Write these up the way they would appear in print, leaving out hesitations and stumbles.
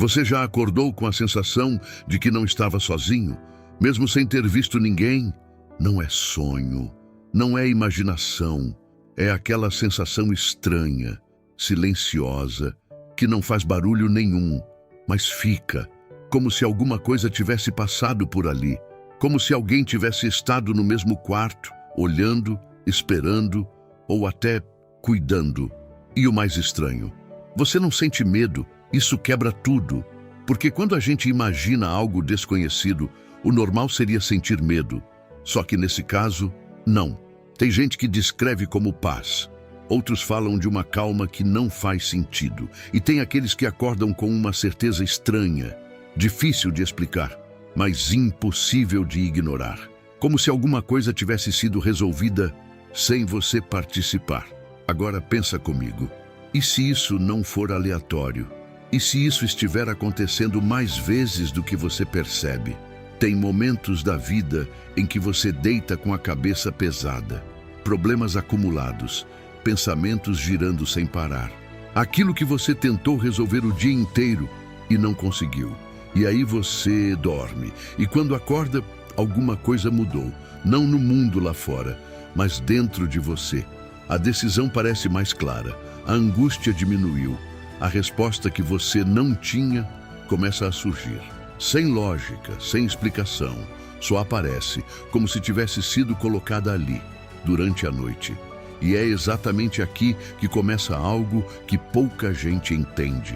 Você já acordou com a sensação de que não estava sozinho, mesmo sem ter visto ninguém? Não é sonho, não é imaginação, é aquela sensação estranha, silenciosa, que não faz barulho nenhum, mas fica, como se alguma coisa tivesse passado por ali, como se alguém tivesse estado no mesmo quarto, olhando, esperando ou até cuidando. E o mais estranho, você não sente medo, isso quebra tudo, porque quando a gente imagina algo desconhecido, o normal seria sentir medo. Só que nesse caso, não. Tem gente que descreve como paz. Outros falam de uma calma que não faz sentido. E tem aqueles que acordam com uma certeza estranha, difícil de explicar, mas impossível de ignorar. Como se alguma coisa tivesse sido resolvida sem você participar. Agora pensa comigo. E se isso não for aleatório? E se isso estiver acontecendo mais vezes do que você percebe? Tem momentos da vida em que você deita com a cabeça pesada, problemas acumulados, pensamentos girando sem parar. Aquilo que você tentou resolver o dia inteiro e não conseguiu. E aí você dorme. E quando acorda, alguma coisa mudou. Não no mundo lá fora, mas dentro de você. A decisão parece mais clara. A angústia diminuiu. A resposta que você não tinha começa a surgir. Sem lógica, sem explicação. Só aparece, como se tivesse sido colocada ali, durante a noite. E é exatamente aqui que começa algo que pouca gente entende.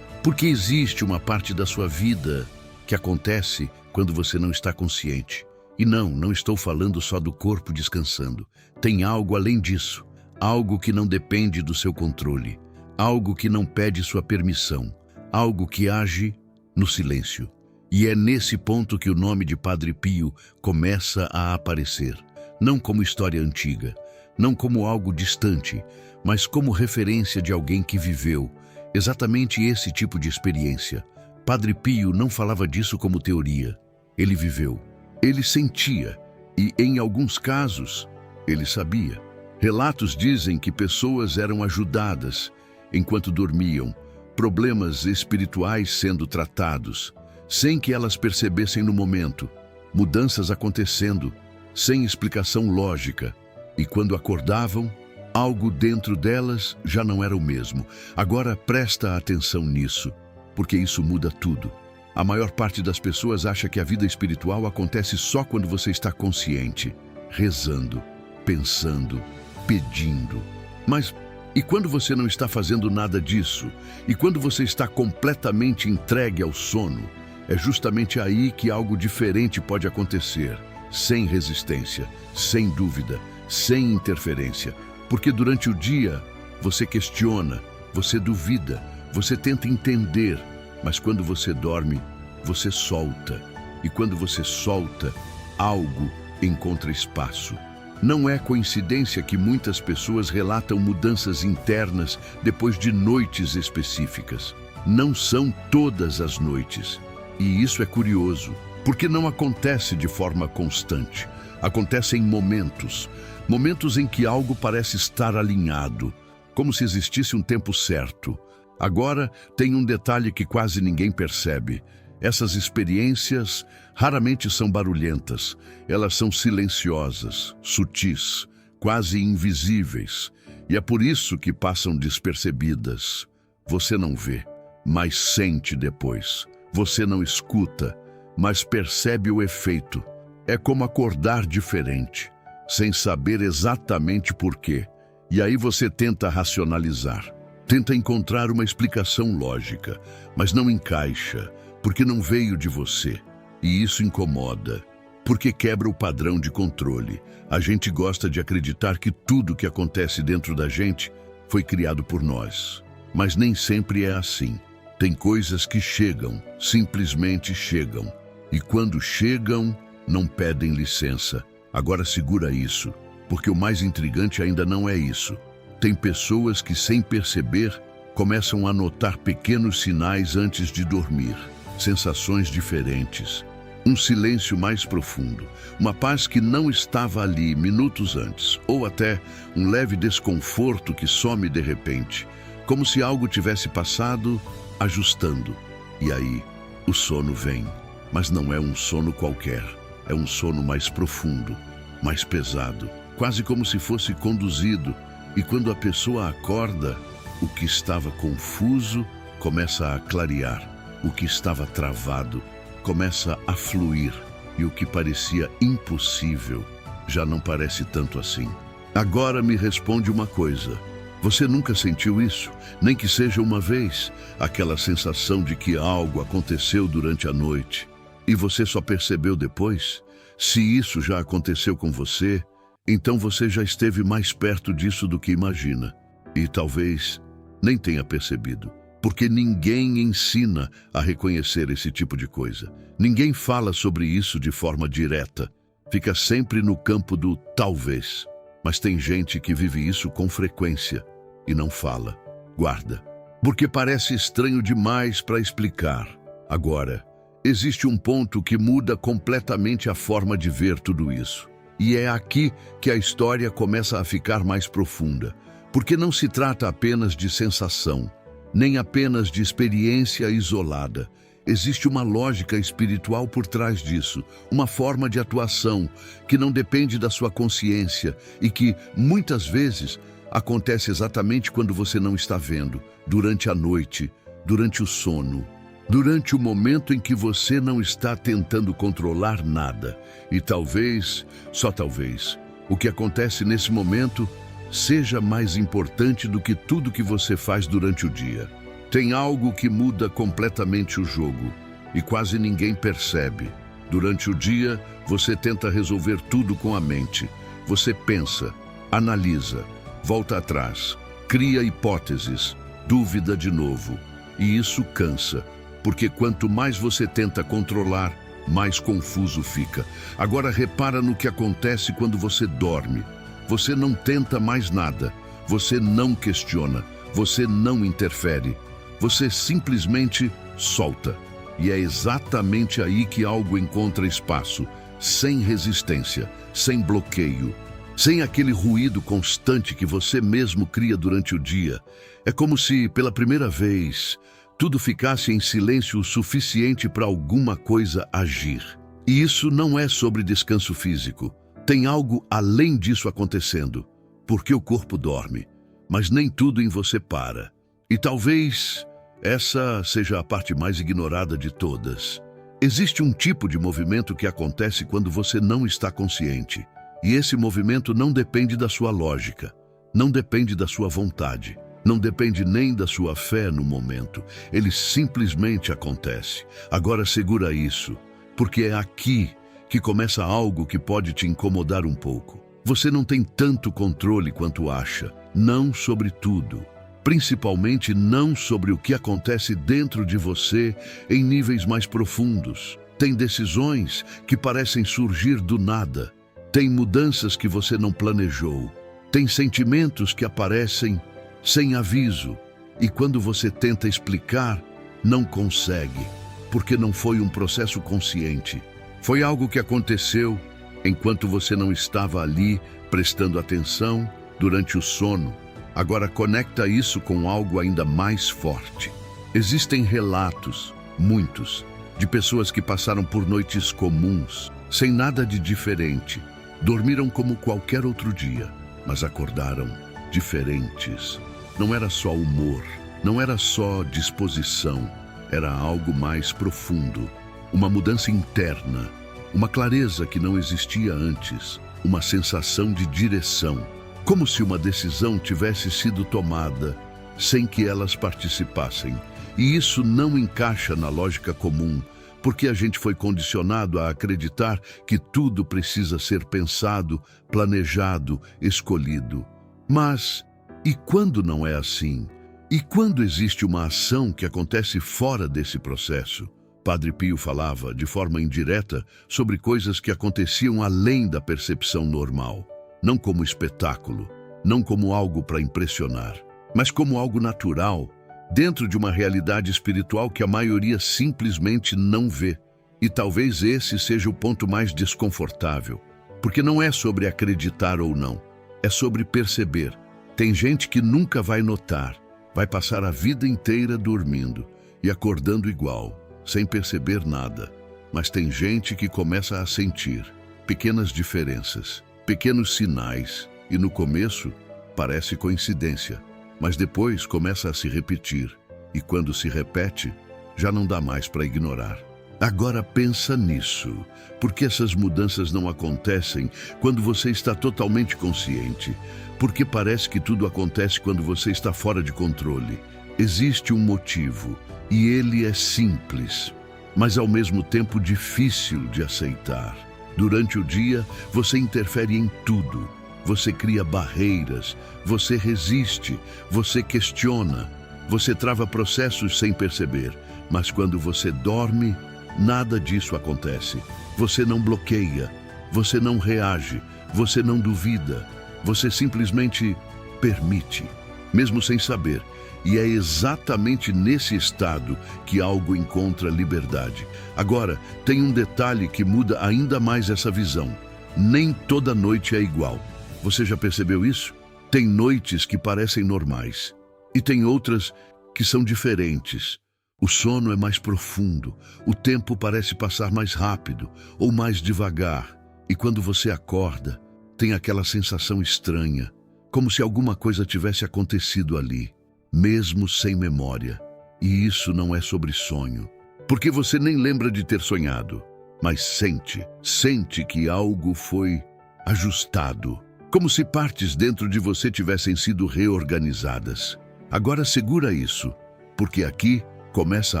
Porque existe uma parte da sua vida que acontece quando você não está consciente. E não estou falando só do corpo descansando. Tem algo além disso. Algo que não depende do seu controle. Algo que não pede sua permissão. Algo que age no silêncio. E é nesse ponto que o nome de Padre Pio começa a aparecer. Não como história antiga, não como algo distante, mas como referência de alguém que viveu exatamente esse tipo de experiência. Padre Pio não falava disso como teoria. Ele viveu, ele sentia e, em alguns casos, ele sabia. Relatos dizem que pessoas eram ajudadas enquanto dormiam, problemas espirituais sendo tratados, sem que elas percebessem no momento, mudanças acontecendo, sem explicação lógica. E quando acordavam, algo dentro delas já não era o mesmo. Agora presta atenção nisso, porque isso muda tudo. A maior parte das pessoas acha que a vida espiritual acontece só quando você está consciente, rezando, pensando, pedindo. Mas e quando você não está fazendo nada disso? E quando você está completamente entregue ao sono? É justamente aí que algo diferente pode acontecer, sem resistência, sem dúvida, sem interferência. Porque durante o dia, você questiona, você duvida, você tenta entender, mas quando você dorme, você solta. E quando você solta, algo encontra espaço. Não é coincidência que muitas pessoas relatam mudanças internas depois de noites específicas. Não são todas as noites. E isso é curioso, porque não acontece de forma constante. Acontece em momentos em que algo parece estar alinhado, como se existisse um tempo certo. Agora, tem um detalhe que quase ninguém percebe. Essas experiências raramente são barulhentas. Elas são silenciosas, sutis, quase invisíveis. E é por isso que passam despercebidas. Você não vê, mas sente depois. Você não escuta, mas percebe o efeito. É como acordar diferente, sem saber exatamente por quê. E aí você tenta racionalizar, tenta encontrar uma explicação lógica, mas não encaixa, porque não veio de você. E isso incomoda, porque quebra o padrão de controle. A gente gosta de acreditar que tudo que acontece dentro da gente foi criado por nós. Mas nem sempre é assim. Tem coisas que chegam, simplesmente chegam. E quando chegam, não pedem licença. Agora segura isso, porque o mais intrigante ainda não é isso. Tem pessoas que, sem perceber, começam a notar pequenos sinais antes de dormir. Sensações diferentes, um silêncio mais profundo, uma paz que não estava ali minutos antes, ou até um leve desconforto que some de repente, como se algo tivesse passado, ajustando. E aí, o sono vem, mas não é um sono qualquer. É um sono mais profundo, mais pesado, quase como se fosse conduzido. E quando a pessoa acorda, o que estava confuso começa a clarear, o que estava travado começa a fluir, e o que parecia impossível já não parece tanto assim. Agora me responde uma coisa. Você nunca sentiu isso, nem que seja uma vez, aquela sensação de que algo aconteceu durante a noite e você só percebeu depois? Se isso já aconteceu com você, então você já esteve mais perto disso do que imagina. E talvez nem tenha percebido, porque ninguém ensina a reconhecer esse tipo de coisa. Ninguém fala sobre isso de forma direta. Fica sempre no campo do talvez. Mas tem gente que vive isso com frequência e não fala, guarda, porque parece estranho demais para explicar. Agora, existe um ponto que muda completamente a forma de ver tudo isso. E é aqui que a história começa a ficar mais profunda, porque não se trata apenas de sensação, nem apenas de experiência isolada. Existe uma lógica espiritual por trás disso, uma forma de atuação que não depende da sua consciência e que, muitas vezes, acontece exatamente quando você não está vendo, durante a noite, durante o sono, durante o momento em que você não está tentando controlar nada. E talvez, só talvez, o que acontece nesse momento seja mais importante do que tudo que você faz durante o dia. Tem algo que muda completamente o jogo e quase ninguém percebe. Durante o dia, você tenta resolver tudo com a mente. Você pensa, analisa, volta atrás, cria hipóteses, duvida de novo. E isso cansa, porque quanto mais você tenta controlar, mais confuso fica. Agora repara no que acontece quando você dorme. Você não tenta mais nada, você não questiona, você não interfere. Você simplesmente solta. E é exatamente aí que algo encontra espaço, sem resistência, sem bloqueio, sem aquele ruído constante que você mesmo cria durante o dia. É como se, pela primeira vez, tudo ficasse em silêncio o suficiente para alguma coisa agir. E isso não é sobre descanso físico. Tem algo além disso acontecendo, porque o corpo dorme, mas nem tudo em você para. E talvez essa seja a parte mais ignorada de todas. Existe um tipo de movimento que acontece quando você não está consciente. E esse movimento não depende da sua lógica, não depende da sua vontade, não depende nem da sua fé no momento. Ele simplesmente acontece. Agora segura isso, porque é aqui que começa algo que pode te incomodar um pouco. Você não tem tanto controle quanto acha, não sobre tudo. Principalmente não sobre o que acontece dentro de você em níveis mais profundos. Tem decisões que parecem surgir do nada. Tem mudanças que você não planejou. Tem sentimentos que aparecem sem aviso. E quando você tenta explicar, não consegue, porque não foi um processo consciente. Foi algo que aconteceu enquanto você não estava ali prestando atenção durante o sono. Agora conecta isso com algo ainda mais forte. Existem relatos, muitos, de pessoas que passaram por noites comuns, sem nada de diferente. Dormiram como qualquer outro dia, mas acordaram diferentes. Não era só humor, não era só disposição, era algo mais profundo. Uma mudança interna, uma clareza que não existia antes, uma sensação de direção. Como se uma decisão tivesse sido tomada sem que elas participassem. E isso não encaixa na lógica comum, porque a gente foi condicionado a acreditar que tudo precisa ser pensado, planejado, escolhido. Mas, e quando não é assim? E quando existe uma ação que acontece fora desse processo? Padre Pio falava, de forma indireta, sobre coisas que aconteciam além da percepção normal. Não como espetáculo, não como algo para impressionar, mas como algo natural, dentro de uma realidade espiritual que a maioria simplesmente não vê. E talvez esse seja o ponto mais desconfortável, porque não é sobre acreditar ou não, é sobre perceber. Tem gente que nunca vai notar, vai passar a vida inteira dormindo, e acordando igual, sem perceber nada. Mas tem gente que começa a sentir pequenas diferenças, pequenos sinais, e no começo parece coincidência, mas depois começa a se repetir, e quando se repete, já não dá mais para ignorar. Agora pensa nisso, porque essas mudanças não acontecem quando você está totalmente consciente, porque parece que tudo acontece quando você está fora de controle. Existe um motivo, e ele é simples, mas ao mesmo tempo difícil de aceitar. Durante o dia, você interfere em tudo. Você cria barreiras, você resiste, você questiona, você trava processos sem perceber. Mas quando você dorme, nada disso acontece. Você não bloqueia, você não reage, você não duvida. Você simplesmente permite, mesmo sem saber. E é exatamente nesse estado que algo encontra liberdade. Agora, tem um detalhe que muda ainda mais essa visão. Nem toda noite é igual. Você já percebeu isso? Tem noites que parecem normais e tem outras que são diferentes. O sono é mais profundo, o tempo parece passar mais rápido ou mais devagar. E quando você acorda, tem aquela sensação estranha, como se alguma coisa tivesse acontecido ali, mesmo sem memória. E isso não é sobre sonho, porque você nem lembra de ter sonhado, mas sente que algo foi ajustado, como se partes dentro de você tivessem sido reorganizadas. Agora segura isso, porque aqui começa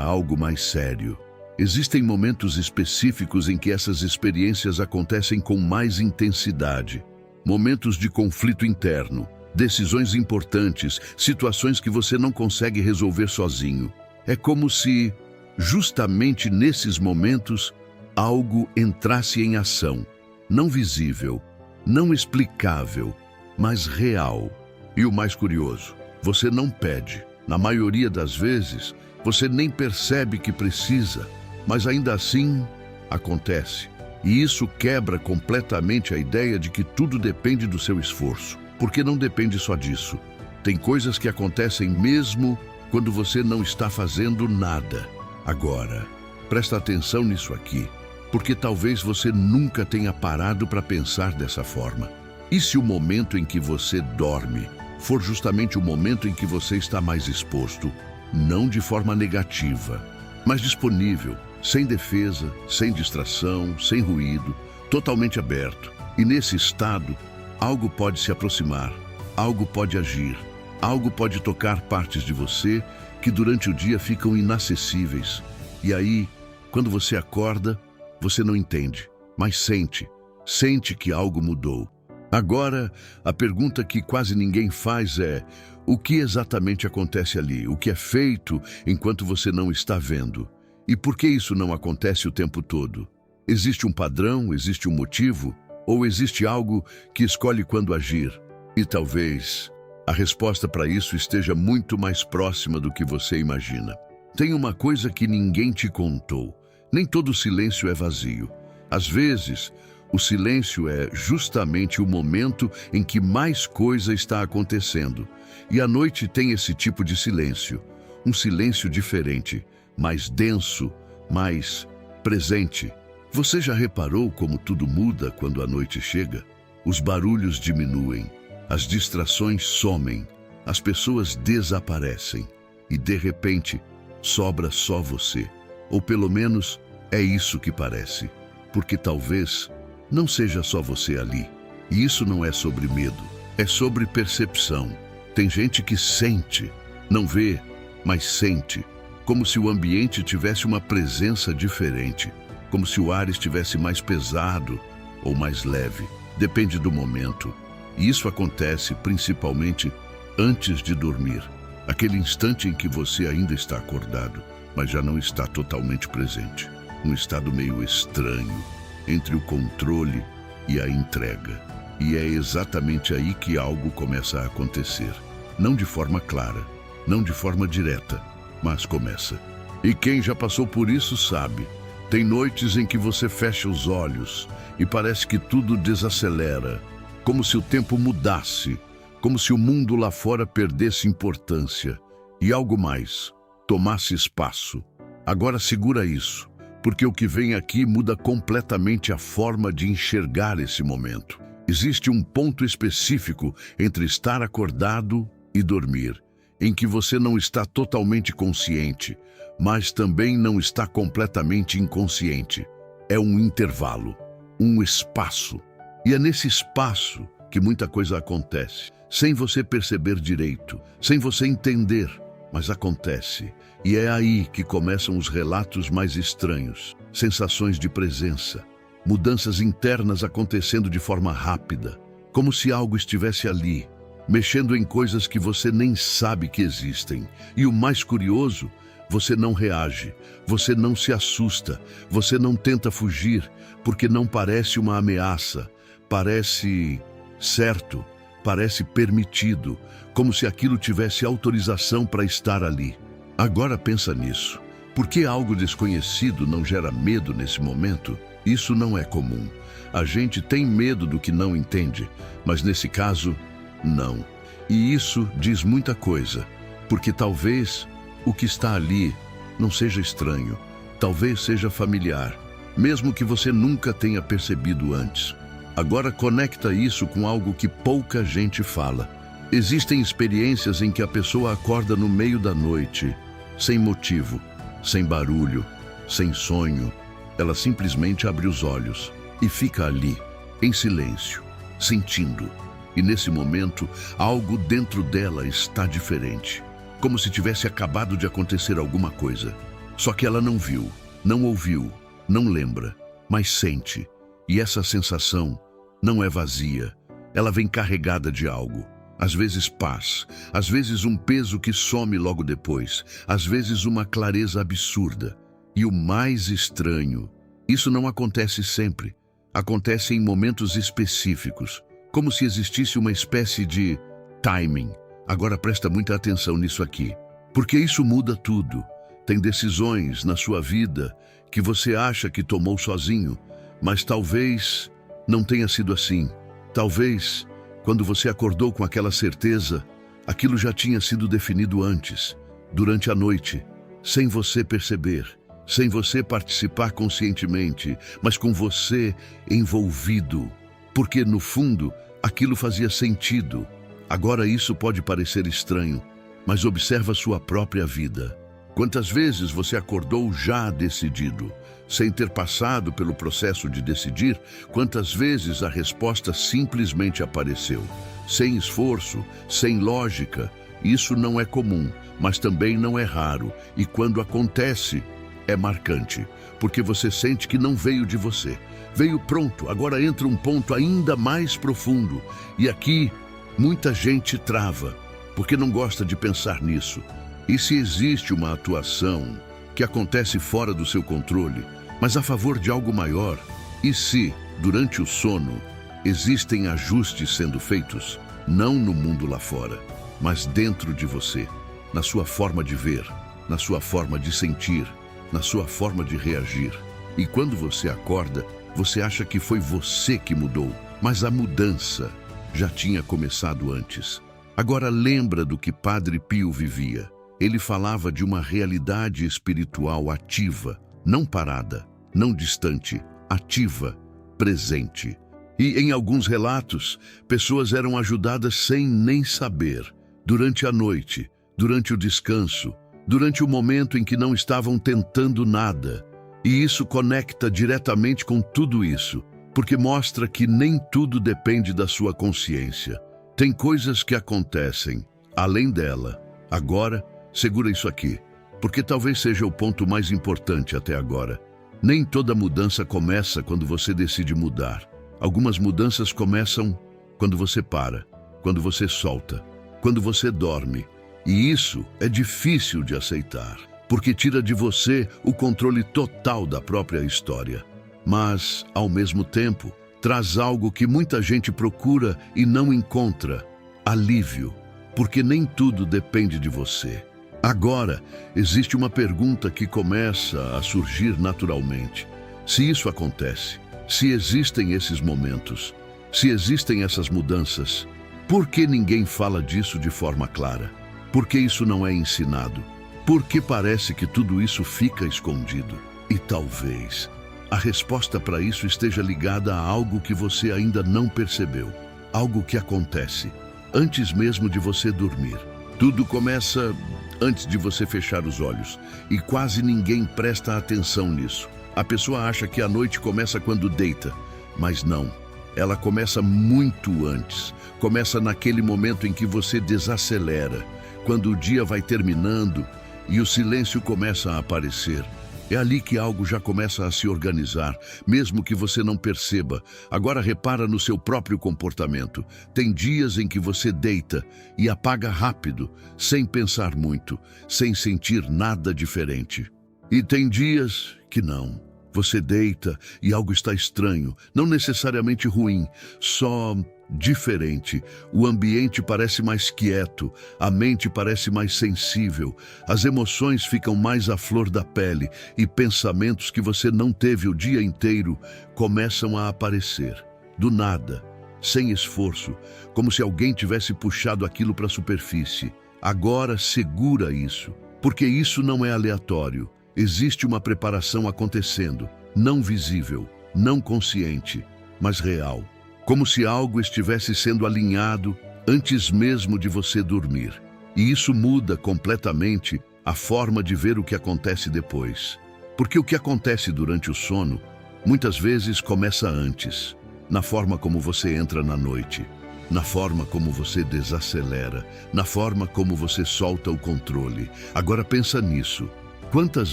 algo mais sério. Existem momentos específicos em que essas experiências acontecem com mais intensidade. Momentos de conflito interno, decisões importantes, situações que você não consegue resolver sozinho. É como se, justamente nesses momentos, algo entrasse em ação, não visível, não explicável, mas real. E o mais curioso, você não pede. Na maioria das vezes, você nem percebe que precisa, mas ainda assim acontece. E isso quebra completamente a ideia de que tudo depende do seu esforço, porque não depende só disso. Tem coisas que acontecem mesmo quando você não está fazendo nada. Agora, presta atenção nisso aqui, porque talvez você nunca tenha parado para pensar dessa forma. E se o momento em que você dorme for justamente o momento em que você está mais exposto, não de forma negativa, mas disponível, sem defesa, sem distração, sem ruído, totalmente aberto. E nesse estado, algo pode se aproximar, algo pode agir, algo pode tocar partes de você que durante o dia ficam inacessíveis. E aí, quando você acorda, você não entende, mas sente que algo mudou. Agora, a pergunta que quase ninguém faz é: o que exatamente acontece ali? O que é feito enquanto você não está vendo? E por que isso não acontece o tempo todo? Existe um padrão? Existe um motivo? Ou existe algo que escolhe quando agir? E talvez a resposta para isso esteja muito mais próxima do que você imagina. Tem uma coisa que ninguém te contou. Nem todo silêncio é vazio. Às vezes, o silêncio é justamente o momento em que mais coisa está acontecendo. E a noite tem esse tipo de silêncio. Um silêncio diferente, mais denso, mais presente. Você já reparou como tudo muda quando a noite chega? Os barulhos diminuem, as distrações somem, as pessoas desaparecem e, de repente, sobra só você. Ou pelo menos é isso que parece, porque talvez não seja só você ali. E isso não é sobre medo, é sobre percepção. Tem gente que sente, não vê, mas sente, como se o ambiente tivesse uma presença diferente, como se o ar estivesse mais pesado ou mais leve. Depende do momento. E isso acontece principalmente antes de dormir, aquele instante em que você ainda está acordado, mas já não está totalmente presente. Um estado meio estranho, entre o controle e a entrega. E é exatamente aí que algo começa a acontecer. Não de forma clara, não de forma direta, mas começa. E quem já passou por isso sabe. Tem noites em que você fecha os olhos e parece que tudo desacelera, como se o tempo mudasse, como se o mundo lá fora perdesse importância. E algo mais. tomasse espaço. Agora segura isso, porque o que vem aqui muda completamente a forma de enxergar esse momento. Existe um ponto específico entre estar acordado e dormir, em que você não está totalmente consciente, mas também não está completamente inconsciente. É um intervalo, um espaço. E é nesse espaço que muita coisa acontece, sem você perceber direito, sem você entender, mas acontece. E é aí que começam os relatos mais estranhos, sensações de presença, mudanças internas acontecendo de forma rápida, como se algo estivesse ali, mexendo em coisas que você nem sabe que existem. E o mais curioso, você não reage, você não se assusta, você não tenta fugir, porque não parece uma ameaça, parece certo, parece permitido, como se aquilo tivesse autorização para estar ali. Agora pensa nisso. Por que algo desconhecido não gera medo nesse momento? Isso não é comum. A gente tem medo do que não entende, mas nesse caso, não. E isso diz muita coisa, porque talvez o que está ali não seja estranho, talvez seja familiar, mesmo que você nunca tenha percebido antes. Agora conecta isso com algo que pouca gente fala. Existem experiências em que a pessoa acorda no meio da noite, sem motivo, sem barulho, sem sonho. Ela simplesmente abre os olhos e fica ali, em silêncio, sentindo. E nesse momento, algo dentro dela está diferente, como se tivesse acabado de acontecer alguma coisa. Só que ela não viu, não ouviu, não lembra, mas sente. E essa sensação não é vazia, ela vem carregada de algo. Às vezes paz, às vezes um peso que some logo depois, às vezes uma clareza absurda. E o mais estranho, isso não acontece sempre. Acontece em momentos específicos, como se existisse uma espécie de timing. Agora presta muita atenção nisso aqui, porque isso muda tudo. Tem decisões na sua vida que você acha que tomou sozinho, mas talvez não tenha sido assim. Talvez, quando você acordou com aquela certeza, aquilo já tinha sido definido antes, durante a noite, sem você perceber, sem você participar conscientemente, mas com você envolvido. Porque, no fundo, aquilo fazia sentido. Agora isso pode parecer estranho, mas observa sua própria vida. Quantas vezes você acordou já decidido, sem ter passado pelo processo de decidir? Quantas vezes a resposta simplesmente apareceu, sem esforço, sem lógica? Isso não é comum, mas também não é raro. E quando acontece, é marcante, porque você sente que não veio de você. Veio pronto. Agora entra um ponto ainda mais profundo. E aqui, muita gente trava, porque não gosta de pensar nisso. E se existe uma atuação que acontece fora do seu controle, mas a favor de algo maior? E se, durante o sono, existem ajustes sendo feitos, não no mundo lá fora, mas dentro de você, na sua forma de ver, na sua forma de sentir, na sua forma de reagir? E quando você acorda, você acha que foi você que mudou, mas a mudança já tinha começado antes. Agora lembra do que Padre Pio vivia. Ele falava de uma realidade espiritual ativa, não parada, não distante, ativa, presente. E em alguns relatos, pessoas eram ajudadas sem nem saber, durante a noite, durante o descanso, durante o momento em que não estavam tentando nada. E isso conecta diretamente com tudo isso, porque mostra que nem tudo depende da sua consciência. Tem coisas que acontecem além dela. Agora, segura isso aqui, porque talvez seja o ponto mais importante até agora. Nem toda mudança começa quando você decide mudar. Algumas mudanças começam quando você para, quando você solta, quando você dorme. E isso é difícil de aceitar, porque tira de você o controle total da própria história. Mas, ao mesmo tempo, traz algo que muita gente procura e não encontra: alívio, porque nem tudo depende de você. Agora, existe uma pergunta que começa a surgir naturalmente. Se isso acontece, se existem esses momentos, se existem essas mudanças, por que ninguém fala disso de forma clara? Por que isso não é ensinado? Por que parece que tudo isso fica escondido? E talvez a resposta para isso esteja ligada a algo que você ainda não percebeu. Algo que acontece antes mesmo de você dormir. Tudo começa antes de você fechar os olhos e quase ninguém presta atenção nisso. A pessoa acha que a noite começa quando deita, mas não. Ela começa muito antes. Começa naquele momento em que você desacelera, quando o dia vai terminando e o silêncio começa a aparecer. É ali que algo já começa a se organizar, mesmo que você não perceba. Agora repara no seu próprio comportamento. Tem dias em que você deita e apaga rápido, sem pensar muito, sem sentir nada diferente. E tem dias que não. Você deita e algo está estranho, não necessariamente ruim, só diferente. O ambiente parece mais quieto, a mente parece mais sensível, as emoções ficam mais à flor da pele e pensamentos que você não teve o dia inteiro começam a aparecer, do nada, sem esforço, como se alguém tivesse puxado aquilo para a superfície. Agora segura isso, porque isso não é aleatório. Existe uma preparação acontecendo, não visível, não consciente, mas real. Como se algo estivesse sendo alinhado antes mesmo de você dormir. E isso muda completamente a forma de ver o que acontece depois. Porque o que acontece durante o sono, muitas vezes começa antes, na forma como você entra na noite, na forma como você desacelera, na forma como você solta o controle. Agora pensa nisso. Quantas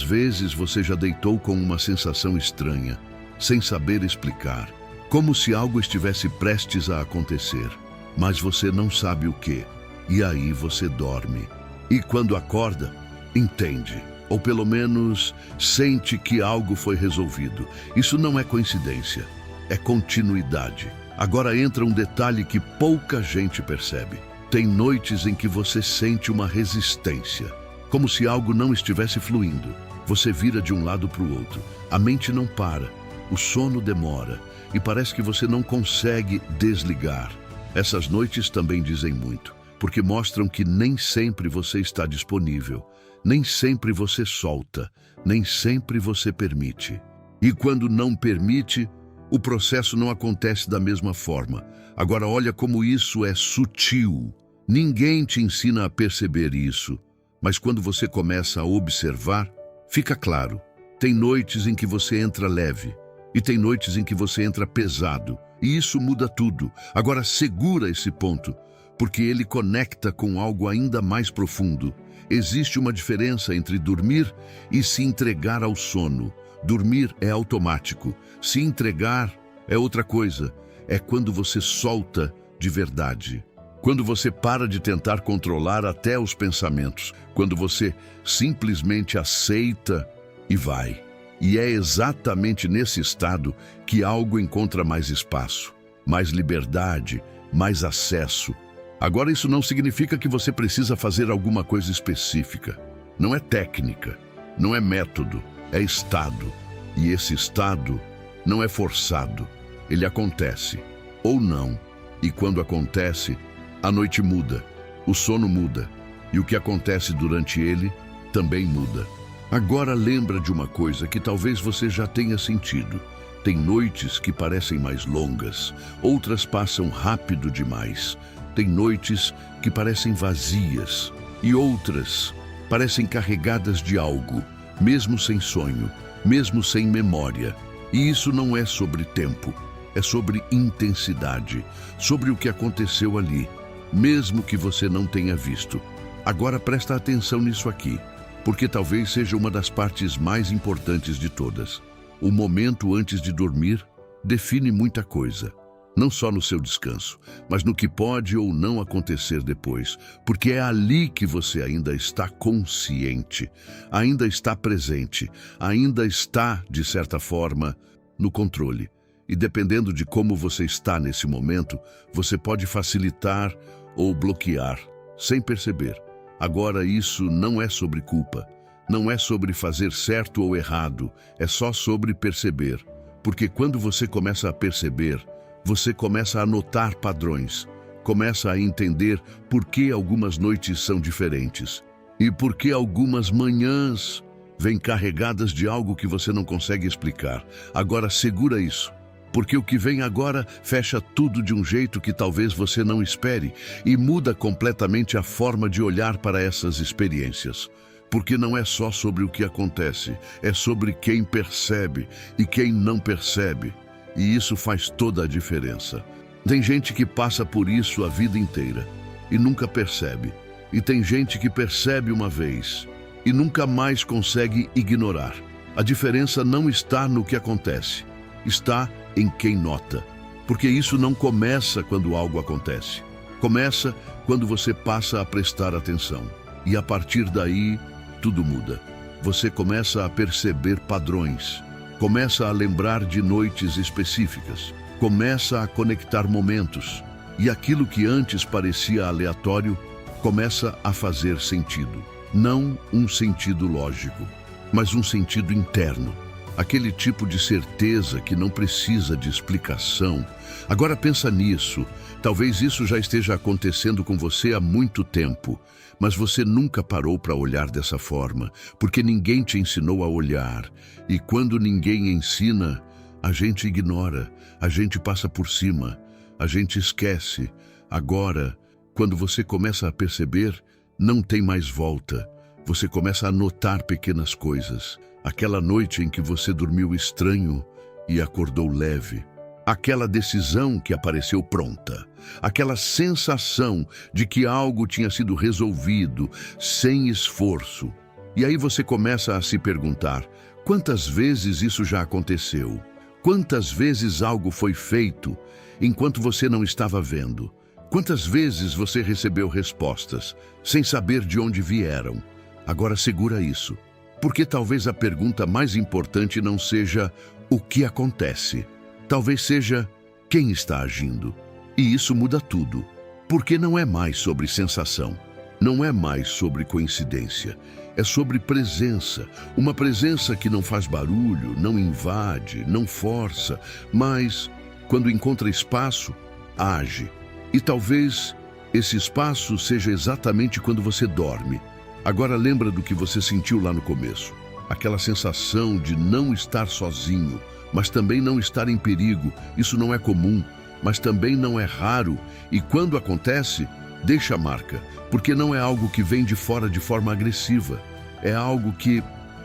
vezes você já deitou com uma sensação estranha, sem saber explicar, como se algo estivesse prestes a acontecer, mas você não sabe o que, e aí você dorme. E quando acorda, entende, ou pelo menos sente que algo foi resolvido. Isso não é coincidência, é continuidade. Agora entra um detalhe que pouca gente percebe. Tem noites em que você sente uma resistência, como se algo não estivesse fluindo. Você vira de um lado para o outro. A mente não para. O sono demora. E parece que você não consegue desligar. Essas noites também dizem muito, porque mostram que nem sempre você está disponível. Nem sempre você solta. Nem sempre você permite. E quando não permite, o processo não acontece da mesma forma. Agora olha como isso é sutil. Ninguém te ensina a perceber isso. Mas quando você começa a observar, fica claro. Tem noites em que você entra leve e tem noites em que você entra pesado. E isso muda tudo. Agora segura esse ponto, porque ele conecta com algo ainda mais profundo. Existe uma diferença entre dormir e se entregar ao sono. Dormir é automático. Se entregar é outra coisa. É quando você solta de verdade. Quando você para de tentar controlar até os pensamentos, quando você simplesmente aceita e vai. E é exatamente nesse estado que algo encontra mais espaço, mais liberdade, mais acesso. Agora isso não significa que você precisa fazer alguma coisa específica. Não é técnica, não é método, é estado. E esse estado não é forçado, ele acontece, ou não. E quando acontece, a noite muda, o sono muda, e o que acontece durante ele também muda. Agora lembra de uma coisa que talvez você já tenha sentido. Tem noites que parecem mais longas, outras passam rápido demais. Tem noites que parecem vazias, e outras parecem carregadas de algo, mesmo sem sonho, mesmo sem memória. E isso não é sobre tempo, é sobre intensidade, sobre o que aconteceu ali, mesmo que você não tenha visto. Agora presta atenção nisso aqui, porque talvez seja uma das partes mais importantes de todas. O momento antes de dormir define muita coisa, não só no seu descanso, mas no que pode ou não acontecer depois, porque é ali que você ainda está consciente, ainda está presente, ainda está, de certa forma, no controle. E dependendo de como você está nesse momento, você pode facilitar ou bloquear, sem perceber. Agora isso não é sobre culpa, não é sobre fazer certo ou errado, é só sobre perceber. Porque quando você começa a perceber, você começa a notar padrões, começa a entender por que algumas noites são diferentes. E por que algumas manhãs vêm carregadas de algo que você não consegue explicar? Agora segura isso, porque o que vem agora fecha tudo de um jeito que talvez você não espere e muda completamente a forma de olhar para essas experiências. Porque não é só sobre o que acontece, é sobre quem percebe e quem não percebe. E isso faz toda a diferença. Tem gente que passa por isso a vida inteira e nunca percebe. E tem gente que percebe uma vez e nunca mais consegue ignorar. A diferença não está no que acontece, está em quem nota. Porque isso não começa quando algo acontece. Começa quando você passa a prestar atenção. E a partir daí, tudo muda. Você começa a perceber padrões, começa a lembrar de noites específicas, começa a conectar momentos, e aquilo que antes parecia aleatório começa a fazer sentido. Não um sentido lógico, mas um sentido interno. Aquele tipo de certeza que não precisa de explicação. Agora pensa nisso. Talvez isso já esteja acontecendo com você há muito tempo, mas você nunca parou para olhar dessa forma, porque ninguém te ensinou a olhar. E quando ninguém ensina, a gente ignora, a gente passa por cima, a gente esquece. Agora, quando você começa a perceber, não tem mais volta. Você começa a notar pequenas coisas. Aquela noite em que você dormiu estranho e acordou leve. Aquela decisão que apareceu pronta. Aquela sensação de que algo tinha sido resolvido sem esforço. E aí você começa a se perguntar, quantas vezes isso já aconteceu? Quantas vezes algo foi feito enquanto você não estava vendo? Quantas vezes você recebeu respostas sem saber de onde vieram? Agora segura isso, porque talvez a pergunta mais importante não seja o que acontece. Talvez seja quem está agindo. E isso muda tudo, porque não é mais sobre sensação, não é mais sobre coincidência, é sobre presença. Uma presença que não faz barulho, não invade, não força, mas, quando encontra espaço, age. E talvez esse espaço seja exatamente quando você dorme. Agora lembra do que você sentiu lá no começo. Aquela sensação de não estar sozinho, mas também não estar em perigo. Isso não é comum, mas também não é raro. E quando acontece, deixa a marca, porque não é algo que vem de fora de forma agressiva. É algo que,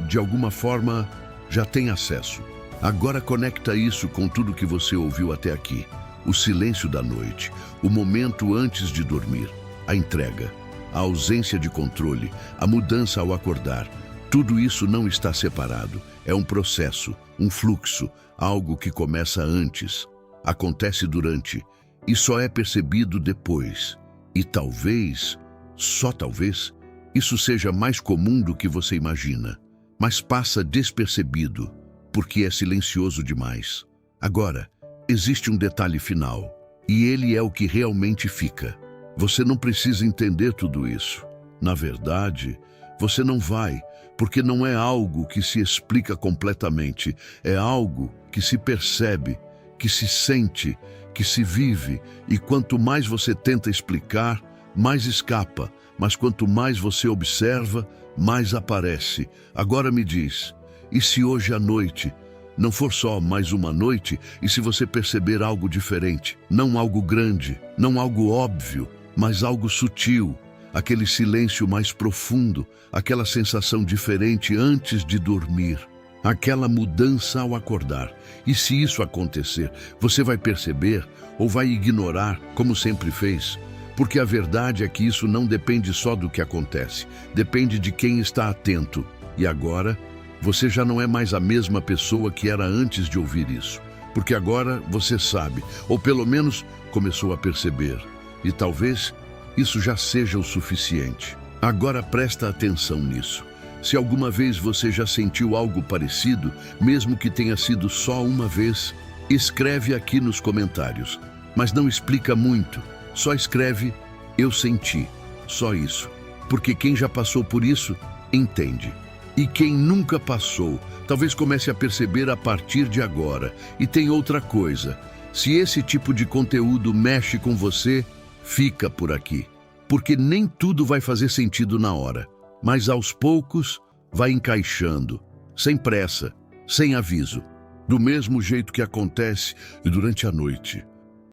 de alguma forma, já tem acesso. Agora conecta isso com tudo que você ouviu até aqui. O silêncio da noite, o momento antes de dormir, a entrega, a ausência de controle, a mudança ao acordar. Tudo isso não está separado. É um processo, um fluxo, algo que começa antes, acontece durante e só é percebido depois. E talvez, só talvez, isso seja mais comum do que você imagina, mas passa despercebido, porque é silencioso demais. Agora, existe um detalhe final, e ele é o que realmente fica. Você não precisa entender tudo isso. Na verdade, você não vai, porque não é algo que se explica completamente, é algo que se percebe, que se sente, que se vive, e quanto mais você tenta explicar, mais escapa, mas quanto mais você observa, mais aparece. Agora me diz, e se hoje à noite não for só mais uma noite, e se você perceber algo diferente, não algo grande, não algo óbvio, mas algo sutil, aquele silêncio mais profundo, aquela sensação diferente antes de dormir, aquela mudança ao acordar. E se isso acontecer, você vai perceber ou vai ignorar, como sempre fez? Porque a verdade é que isso não depende só do que acontece, depende de quem está atento. E agora, você já não é mais a mesma pessoa que era antes de ouvir isso, porque agora você sabe, ou pelo menos começou a perceber, e talvez isso já seja o suficiente. Agora presta atenção nisso. Se alguma vez você já sentiu algo parecido, mesmo que tenha sido só uma vez, escreve aqui nos comentários, mas não explica muito, só escreve "eu senti", só isso, porque quem já passou por isso, entende. E quem nunca passou, talvez comece a perceber a partir de agora. E tem outra coisa, se esse tipo de conteúdo mexe com você, fica por aqui. Porque nem tudo vai fazer sentido na hora. mas aos poucos vai encaixando, sem pressa, sem aviso, do mesmo jeito que acontece durante a noite.